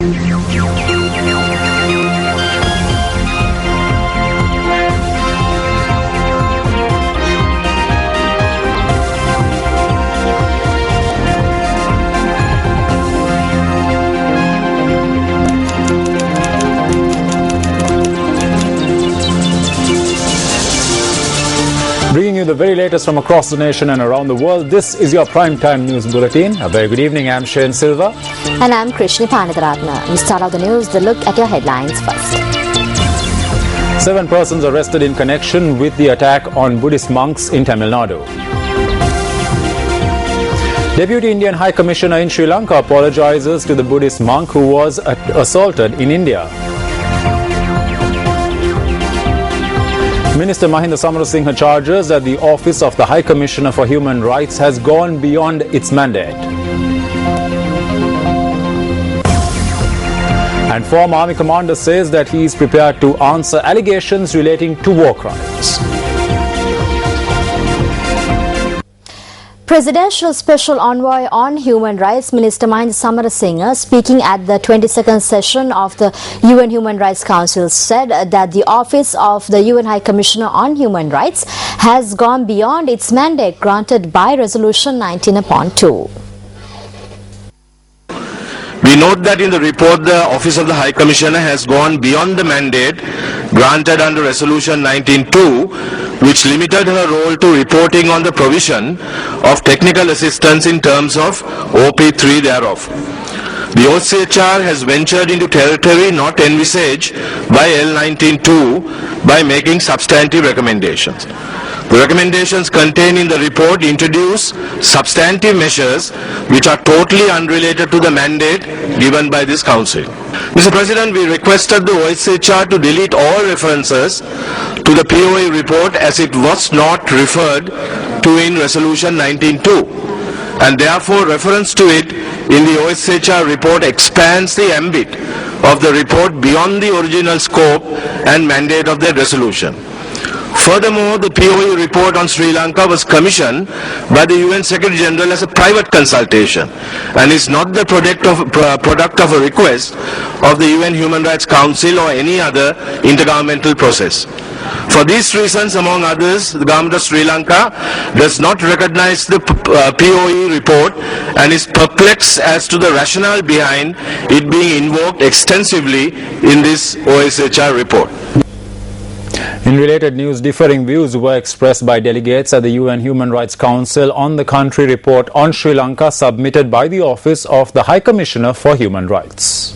Bringing you the very latest from across the nation and around the world, this is your Primetime News Bulletin. A very good evening, I'm Shane Silva. And I'm Krishni Panitharatna. We start out the news, the look at your headlines first. 7 persons arrested in connection with the attack on Buddhist monks in Tamil Nadu. Deputy Indian High Commissioner in Sri Lanka apologizes to the Buddhist monk who was assaulted in India. Minister Mahinda Samarasinghe charges that the Office of the High Commissioner for Human Rights has gone beyond its mandate. And former Army commander says that he is prepared to answer allegations relating to war crimes. Presidential Special Envoy on Human Rights, Minister Mahinda Samarasinghe, speaking at the 22nd session of the UN Human Rights Council, said that the Office of the UN High Commissioner on Human Rights has gone beyond its mandate granted by Resolution 19/2. We note that in the report, the Office of the High Commissioner has gone beyond the mandate granted under Resolution 19/2, which limited her role to reporting on the provision of technical assistance in terms of OP3 thereof. The OCHR has ventured into territory not envisaged by L19/2 by making substantive recommendations. The recommendations contained in the report introduce substantive measures which are totally unrelated to the mandate given by this Council. Mr. President, we requested the OSHR to delete all references to the POA report as it was not referred to in Resolution 19/2, and therefore reference to it in the OSHR report expands the ambit of the report beyond the original scope and mandate of the resolution. Furthermore, the POA report on Sri Lanka was commissioned by the UN Secretary General as a private consultation and is not the product of a request of the UN Human Rights Council or any other intergovernmental process. For these reasons, among others, the government of Sri Lanka does not recognize the POE report and is perplexed as to the rationale behind it being invoked extensively in this OSHR report. In related news, differing views were expressed by delegates at the UN Human Rights Council on the country report on Sri Lanka submitted by the Office of the High Commissioner for Human Rights.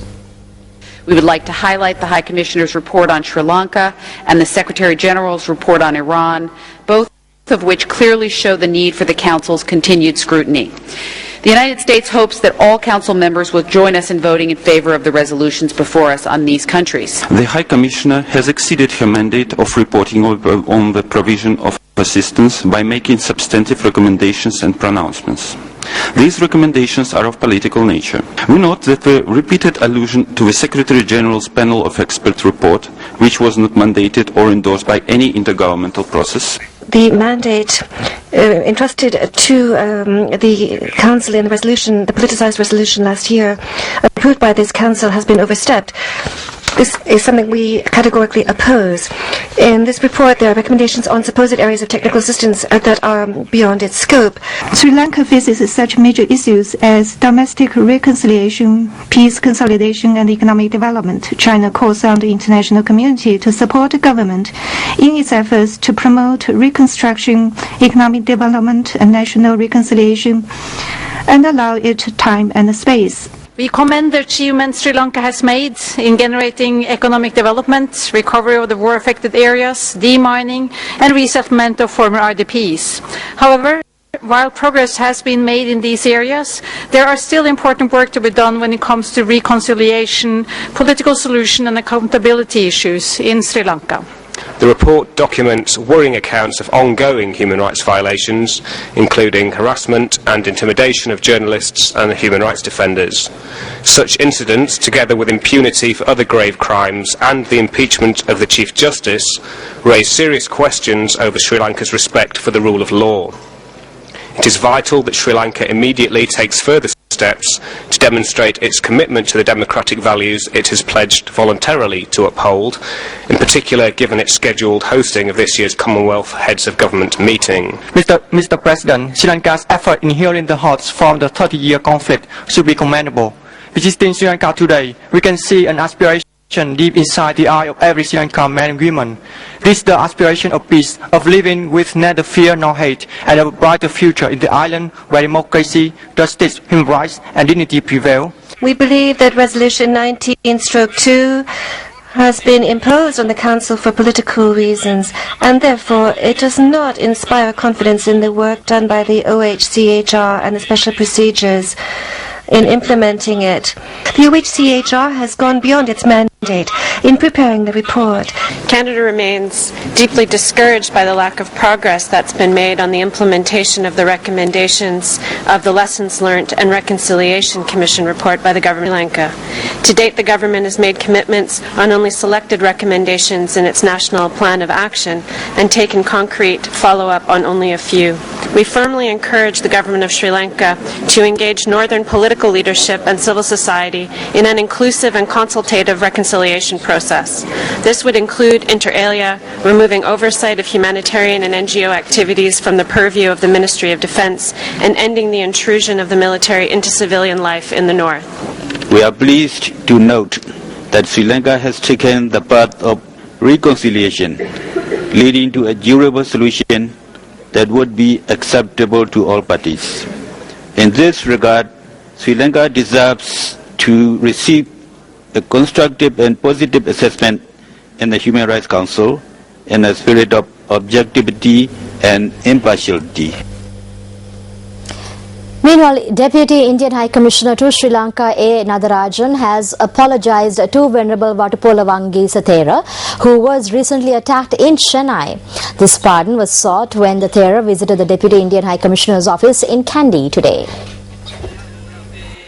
We would like to highlight the High Commissioner's report on Sri Lanka and the Secretary General's report on Iran, both of which clearly show the need for the Council's continued scrutiny. The United States hopes that all Council members will join us in voting in favor of the resolutions before us on these countries. The High Commissioner has exceeded her mandate of reporting on the provision of assistance by making substantive recommendations and pronouncements. These recommendations are of political nature. We note that the repeated allusion to the Secretary General's panel of experts report, which was not mandated or endorsed by any intergovernmental process. The mandate entrusted to the Council in the resolution, the politicized resolution last year, approved by this Council, has been overstepped. This is something we categorically oppose. In this report, there are recommendations on supposed areas of technical assistance that are beyond its scope. Sri Lanka faces such major issues as domestic reconciliation, peace consolidation, and economic development. China calls on the international community to support the government in its efforts to promote reconstruction, economic development, and national reconciliation, and allow it time and space. We commend the achievements Sri Lanka has made in generating economic development, recovery of the war-affected areas, demining, and resettlement of former RDPs. However, while progress has been made in these areas, there are still important work to be done when it comes to reconciliation, political solution, and accountability issues in Sri Lanka. The report documents worrying accounts of ongoing human rights violations, including harassment and intimidation of journalists and human rights defenders. Such incidents, together with impunity for other grave crimes and the impeachment of the Chief Justice, raise serious questions over Sri Lanka's respect for the rule of law. It is vital that Sri Lanka immediately takes further steps to demonstrate its commitment to the democratic values it has pledged voluntarily to uphold, in particular given its scheduled hosting of this year's Commonwealth Heads of Government meeting. Mr. President, Sri Lanka's effort in healing the hearts from the 30-year conflict should be commendable. Visiting Sri Lanka today, we can see an aspiration deep inside the eye of every Sri Lankan man and woman. This is the aspiration of peace, of living with neither fear nor hate, and of a brighter future in the island where democracy, justice, human rights and dignity prevail. We believe that Resolution 19/2 has been imposed on the Council for political reasons, and therefore it does not inspire confidence in the work done by the OHCHR and the special procedures in implementing it. The OHCHR has gone beyond its mandate in preparing the report. Canada remains deeply discouraged by the lack of progress that's been made on the implementation of the recommendations of the Lessons Learned and Reconciliation Commission report by the Government of Sri Lanka. To date, the government has made commitments on only selected recommendations in its National Plan of Action and taken concrete follow-up on only a few. We firmly encourage the Government of Sri Lanka to engage Northern political leadership and civil society in an inclusive and consultative reconciliation process. This would include, inter alia, removing oversight of humanitarian and NGO activities from the purview of the Ministry of Defense and ending the intrusion of the military into civilian life in the north. We are pleased to note that Sri Lanka has taken the path of reconciliation, leading to a durable solution that would be acceptable to all parties. In this regard, Sri Lanka deserves to receive a constructive and positive assessment in the Human Rights Council in a spirit of objectivity and impartiality. Meanwhile, Deputy Indian High Commissioner to Sri Lanka A. Nadarajan has apologized to Venerable Vatupola Wangi Sathera, who was recently attacked in Chennai. This pardon was sought when the Thera visited the Deputy Indian High Commissioner's office in Kandy today.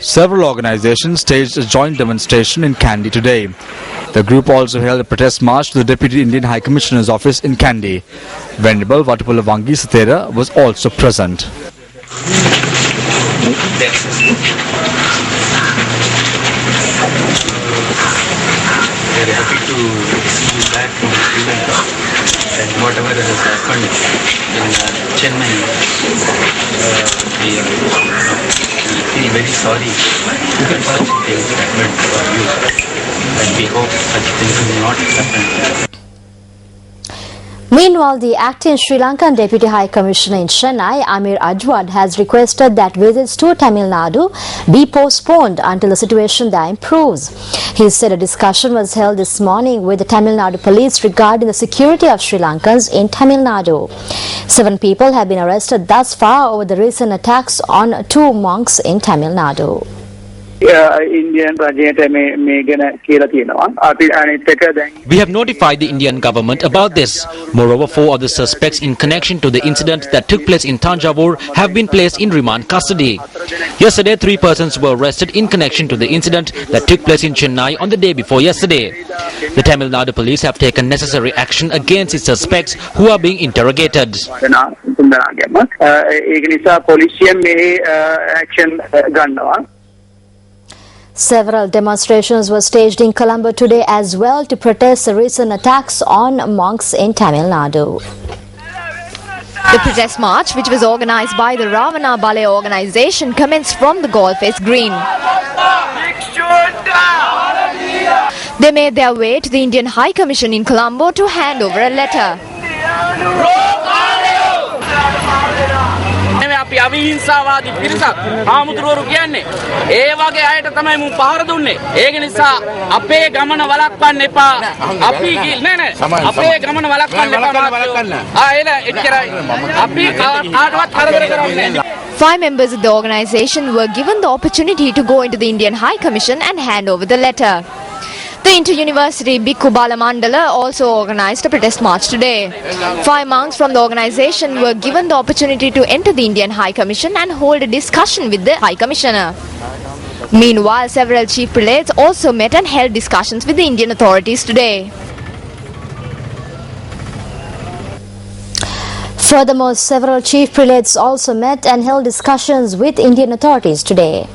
Several organizations staged a joint demonstration in Kandy today. The group also held a protest march to the Deputy Indian High Commissioner's office in Kandy. Venerable Vatupola Wangi Sathera was also present. We are happy to see you back in Sri Lanka, and whatever has happened in Chennai, we feel very sorry that such things happened for you, and we hope such things will not happen. Meanwhile, the acting Sri Lankan Deputy High Commissioner in Chennai, Amir Ajwad, has requested that visits to Tamil Nadu be postponed until the situation there improves. He said a discussion was held this morning with the Tamil Nadu police regarding the security of Sri Lankans in Tamil Nadu. 7 people have been arrested thus far over the recent attacks on 2 monks in Tamil Nadu. We have notified the Indian government about this. Moreover, 4 of the suspects in connection to the incident that took place in Tanjavur have been placed in remand custody. Yesterday, 3 persons were arrested in connection to the incident that took place in Chennai on the day before yesterday. The Tamil Nadu police have taken necessary action against its suspects who are being interrogated. Several demonstrations were staged in Colombo today as well to protest the recent attacks on monks in Tamil Nadu. The protest march, which was organized by the Ravana Ballet organization, commenced from the Golf-Face Green. They made their way to the Indian High Commission in Colombo to hand over a letter. අපි අවිහිංසාවාදී පිරිසක් ආමුදුරවරු කියන්නේ ඒ වගේ අයට තමයි මු පහර දුන්නේ. ඒක නිසා අපේ ගමන වළක්වන්න එපා. අපි නෑ අපේ ගමන වළක්වන්න එපා. එල එච්චරයි. අපි කාටවත් කරදර කරන්නේ නෑ. 5 members of the organization were given the opportunity to go into the Indian High Commission and hand over the letter. The Inter-University Bhikkhu Bala Mandala also organized a protest march today. 5 monks from the organization were given the opportunity to enter the Indian High Commission and hold a discussion with the High Commissioner. Meanwhile, several chief prelates also met and held discussions with the Indian authorities today. Furthermore, several chief prelates also met and held discussions with Indian authorities today.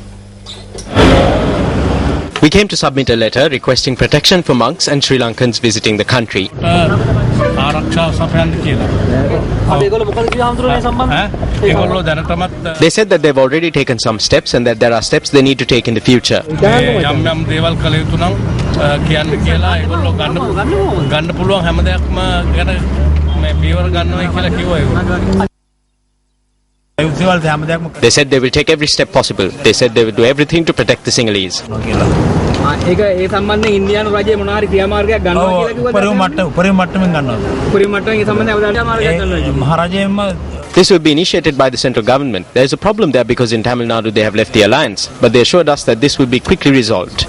We came to submit a letter requesting protection for monks and Sri Lankans visiting the country. They said that they've already taken some steps and that there are steps they need to take in the future. They said they will take every step possible. They said they will do everything to protect the Sinhalese. This will be initiated by the central government. There is a problem there because in Tamil Nadu they have left the alliance, but they assured us that this will be quickly resolved.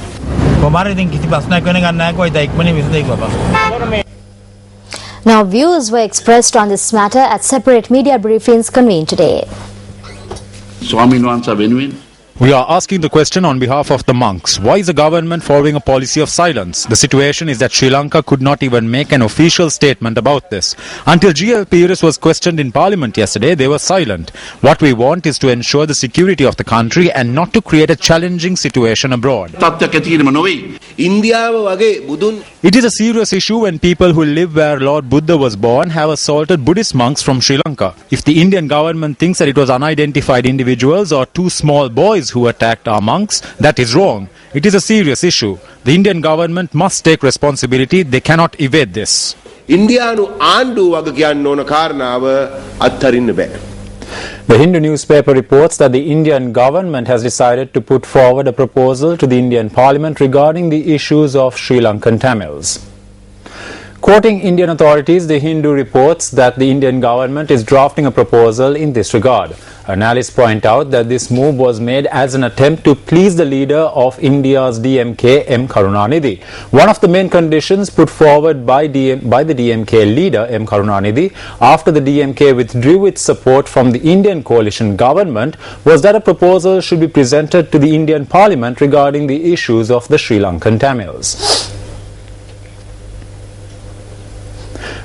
Now, views were expressed on this matter at separate media briefings convened today. We are asking the question on behalf of the monks. Why is the government following a policy of silence? The situation is that Sri Lanka could not even make an official statement about this. Until GL Peiris was questioned in Parliament yesterday, they were silent. What we want is to ensure the security of the country and not to create a challenging situation abroad. It is a serious issue when people who live where Lord Buddha was born have assaulted Buddhist monks from Sri Lanka. If the Indian government thinks that it was unidentified individuals or two small boys who attacked our monks, that is wrong. It is a serious issue. The Indian government must take responsibility. They cannot evade this. The Hindu newspaper reports that the Indian government has decided to put forward a proposal to the Indian Parliament regarding the issues of Sri Lankan Tamils. Quoting Indian authorities, the Hindu reports that the Indian government is drafting a proposal in this regard. Analysts point out that this move was made as an attempt to please the leader of India's DMK, M. Karunanidhi. One of the main conditions put forward by the DMK leader, M. Karunanidhi, after the DMK withdrew its support from the Indian coalition government, was that a proposal should be presented to the Indian Parliament regarding the issues of the Sri Lankan Tamils.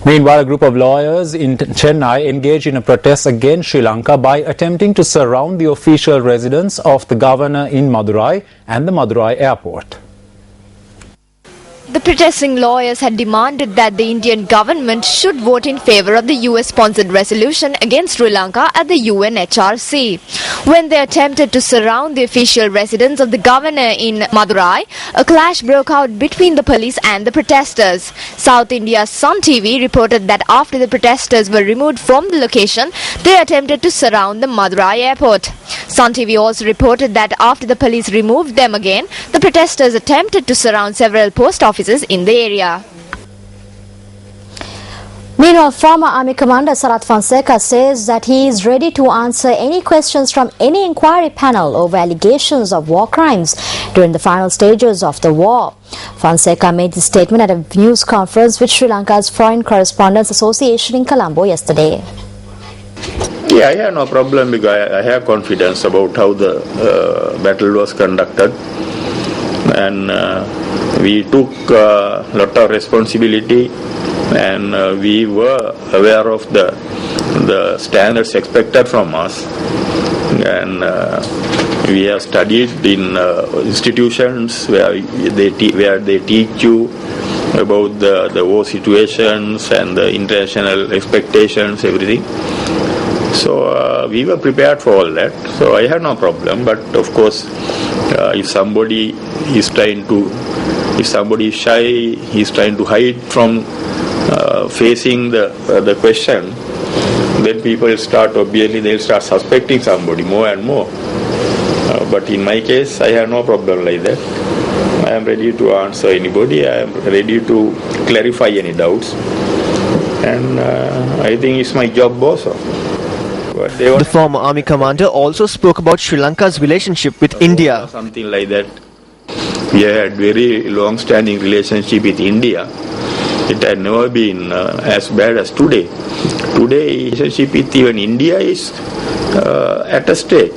Meanwhile, a group of lawyers in Chennai engaged in a protest against Sri Lanka by attempting to surround the official residence of the governor in Madurai and the Madurai airport. The protesting lawyers had demanded that the Indian government should vote in favour of the US-sponsored resolution against Sri Lanka at the UNHRC. When they attempted to surround the official residence of the governor in Madurai, a clash broke out between the police and the protesters. South India's Sun TV reported that after the protesters were removed from the location, they attempted to surround the Madurai airport. Sun TV also reported that after the police removed them again, the protesters attempted to surround several post offices in the area. Meanwhile, former Army Commander Sarath Fonseca says that he is ready to answer any questions from any inquiry panel over allegations of war crimes during the final stages of the war. Fonseca made this statement at a news conference with Sri Lanka's Foreign Correspondents Association in Colombo yesterday. Yeah, I have no problem because I have confidence about how the battle was conducted, and we took a lot of responsibility, and we were aware of the standards expected from us, and we have studied in institutions where they teach you about the war situations and the international expectations, everything. So we were prepared for all that. So I had no problem. But of course, if somebody is shy, he is trying to hide from facing the question, then people start they'll start suspecting somebody more and more. But in my case, I have no problem like that. I am ready to answer anybody. I am ready to clarify any doubts. And I think it's my job also. The former army commander also spoke about Sri Lanka's relationship with India. Something like that. We had very long-standing relationship with India. It had never been as bad as today. Today, relationship with even India is at a stake.